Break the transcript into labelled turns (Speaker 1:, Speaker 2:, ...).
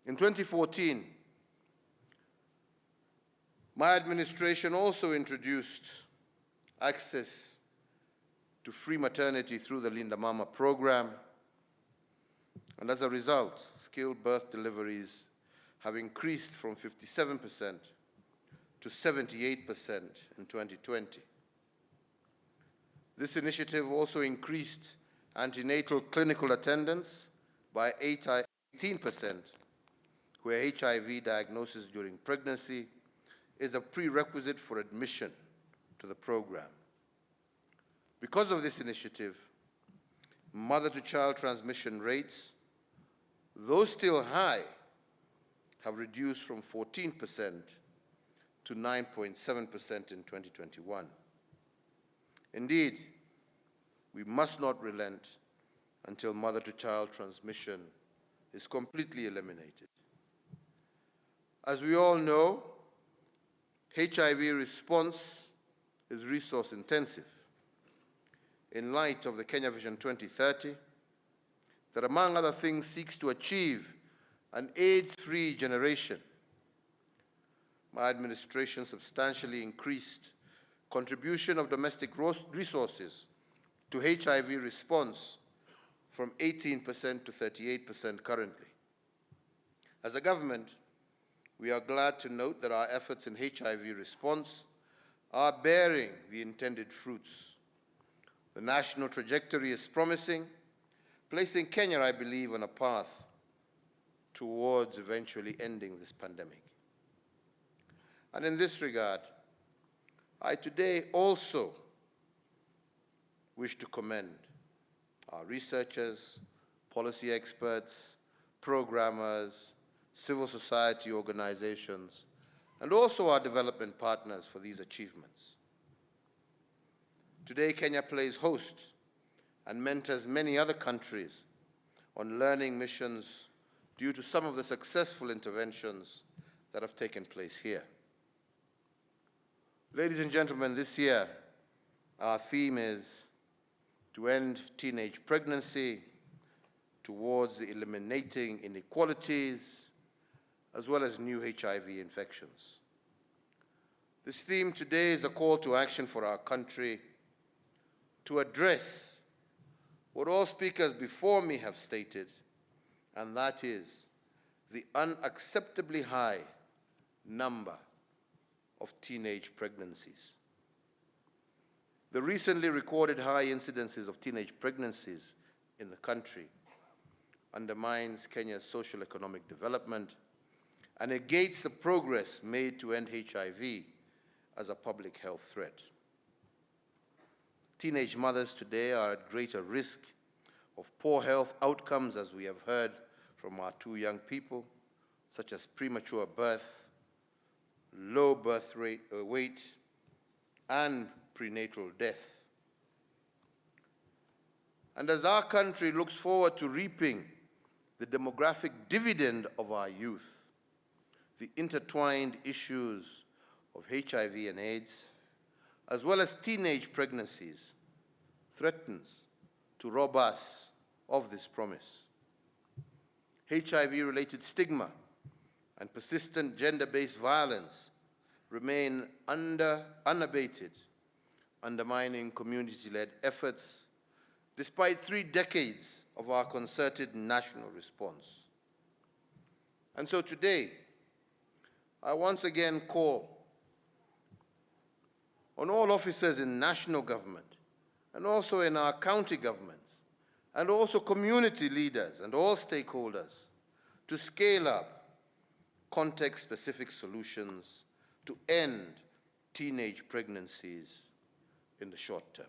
Speaker 1: In 2014, my administration also introduced access to free maternity through the Linda Mama program, and as a result, skilled birth deliveries have increased from 57% to 78% in 2020. This initiative also increased antenatal clinical attendance by 18%, where HIV diagnosis during pregnancy is a prerequisite for admission to the program. Because of this initiative, mother-to-child transmission rates, though still high, have reduced from 14% to 9.7% in 2021. Indeed, we must not relent until mother-to-child transmission is completely eliminated. As we all know, HIV response is resource intensive. In light of the Kenya Vision 2030, that among other things seeks to achieve an AIDS-free generation, my administration substantially increased contribution of domestic resources to HIV response from 18% to 38% currently. As a government, we are glad to note that our efforts in HIV response are bearing the intended fruits. The national trajectory is promising, placing Kenya, I believe, on a path towards eventually ending this pandemic. And in this regard, I today also wish to commend our researchers, policy experts, programmers, civil society organizations, and also our development partners for these achievements. Today, Kenya plays host and mentors many other countries on learning missions due to some of the successful interventions that have taken place here. Ladies and gentlemen, this year, our theme is to end teenage pregnancy towards eliminating inequalities as well as new HIV infections. This theme today is a call to action for our country to address what all speakers before me have stated, and that is the unacceptably high number of teenage pregnancies. The recently recorded high incidences of teenage pregnancies in the country undermines Kenya's socio-economic development and negates the progress made to end HIV as a public health threat. Teenage mothers today are at greater risk of poor health outcomes, as we have heard from our two young people, such as premature birth, low birth weight, and prenatal death. And as our country looks forward to reaping the demographic dividend of our youth, the intertwined issues of HIV and AIDS, as well as teenage pregnancies, threatens to rob us of this promise. HIV-related stigma and persistent gender-based violence remain unabated, undermining community-led efforts despite 3 decades of our concerted national response. And so today, I once again call on all officers in national government and also in our county governments and also community leaders and all stakeholders to scale up context-specific solutions to end teenage pregnancies in the short term.